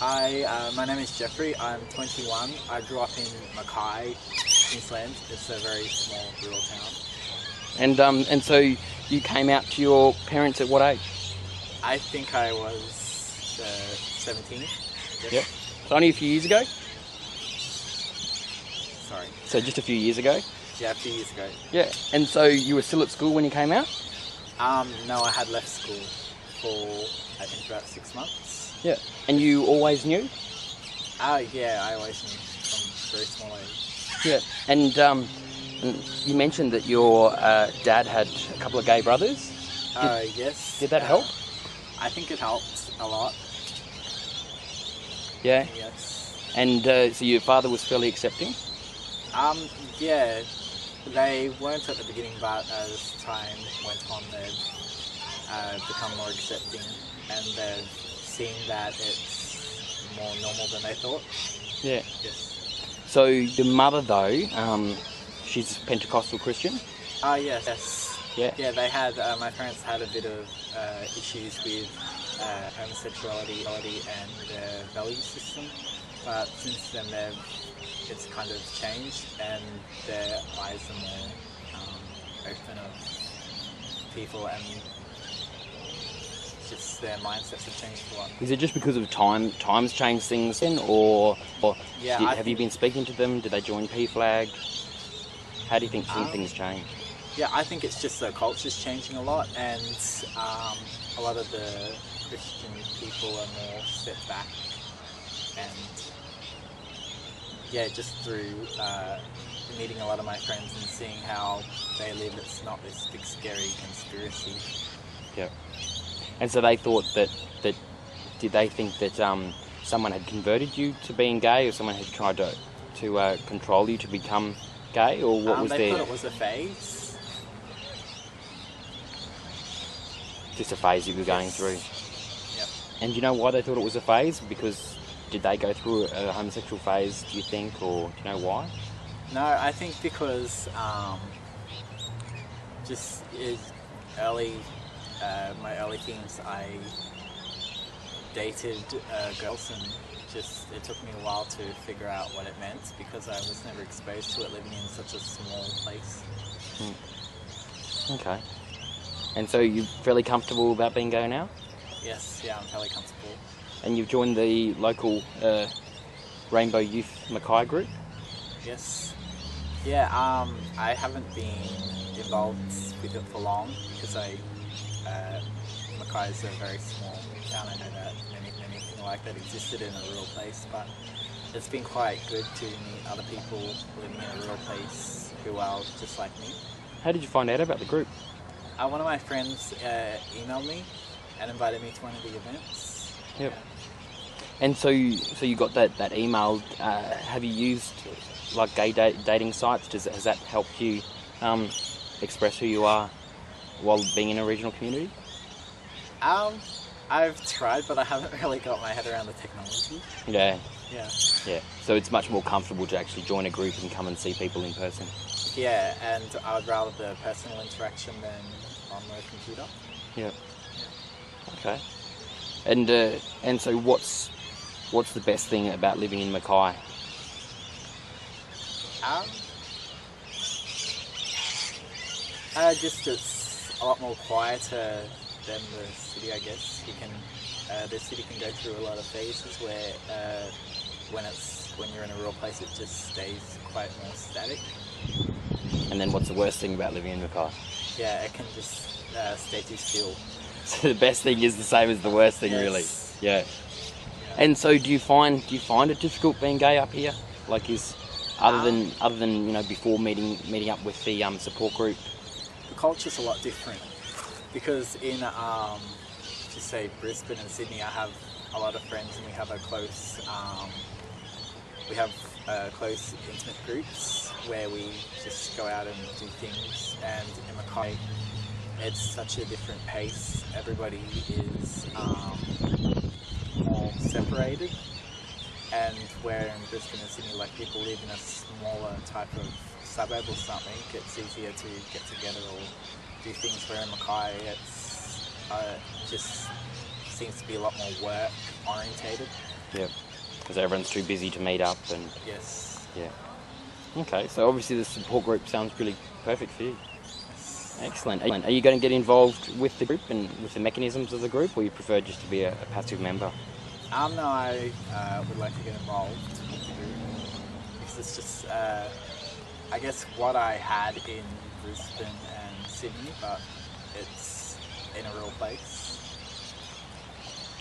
Hi, my name is Jeffrey. I'm 21. I grew up in Mackay, Queensland. It's a very small rural town. And so you came out to your parents at what age? I think I was 17. Yes. Yep. So only a few years ago? Sorry. So just a few years ago? Yeah, a few years ago. Yeah. And so you were still at school when you came out? No, I had left school for, I think, about 6 months. Yeah. And you always knew? Yeah, I always knew from very small age. Yeah. And you mentioned that your dad had a couple of gay brothers. Yes. Did that help? I think it helped a lot. Yeah. Yes. And so your father was fairly accepting? Yeah. They weren't at the beginning, but as time went on, they've become more accepting, and they've seen that it's more normal than they thought. Yeah. Yes. So your mother, though, she's a Pentecostal Christian? Yes. Yeah. Yeah, they had, my parents had a bit of issues with homosexuality and their value system, but since then it's kind of changed, and their eyes are more open of people, and just their mindsets have changed a lot. Is it just because of times changed things then, or Yeah, have you been speaking to them? Did they join PFLAG? How do you think things change? Yeah, I think it's just the culture's changing a lot, and a lot of the Christian people are more set back, and yeah, just through meeting a lot of my friends and seeing how they live, it's not this big scary conspiracy. Yeah. And so they thought that did they think that someone had converted you to being gay, or someone had tried to control you to become gay, or what was they thought it was a phase. Just a phase you were going through. Yep. And do you know why they thought it was a phase? Because did they go through a homosexual phase, do you think, or do you know why? No, I think because just my early teens, I dated girls, and it took me a while to figure out what it meant, because I was never exposed to it living in such a small place. Okay. And so you're fairly comfortable about being gay now? Yes, yeah, I'm fairly comfortable. And you've joined the local Rainbow Youth Mackay group? Yes. Yeah, I haven't been involved with it for long, because Mackay is a very small town. I know that anything like that existed in a rural place, but it's been quite good to meet other people living in a rural place who are just like me. How did you find out about the group? One of my friends emailed me and invited me to one of the events. Yep. And so you got that email. Have you used like gay dating sites? Has that helped you express who you are while being in a regional community? I've tried, but I haven't really got my head around the technology. Yeah. Yeah. Yeah. So it's much more comfortable to actually join a group and come and see people in person. Yeah, and I would rather the personal interaction than on the computer. Yeah. Okay. And so what's the best thing about living in Mackay? Just it's a lot more quieter than the city, I guess. The city can go through a lot of phases where when you're in a rural place, it just stays quite more static. And then what's the worst thing about living in Mackay? Yeah, it can just stay too still. So the best thing is the same as the worst thing, yes. really. Yeah. And so do you find it difficult being gay up here? Like other than before meeting up with the support group? The culture's a lot different, because in just say Brisbane and Sydney, I have a lot of friends, and we have close intimate groups where we just go out and do things. And in Mackay, it's such a different pace. Everybody is more separated, and where in Brisbane and Sydney, like, people live in a smaller type of suburb or something, it's easier to get together or do things. Where in Mackay, it's just seems to be a lot more work orientated. Yeah. Because everyone's too busy to meet up and Yes. yeah. Okay, so obviously the support group sounds really perfect for you. Excellent. Are you going to get involved with the group and with the mechanisms of the group, or you prefer just to be a passive member? No, I would like to get involved with the group because it's just, I guess, what I had in Brisbane and Sydney, but it's in a real place.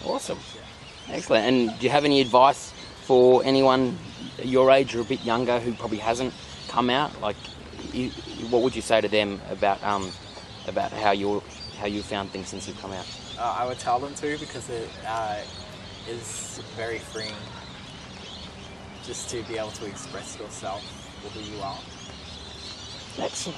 Awesome. Yeah. Excellent. And do you have any advice for anyone your age or a bit younger who probably hasn't come out? Like, what would you say to them about how you found things since you've come out? I would tell them to, because it is very freeing just to be able to express yourself for who you are. Excellent.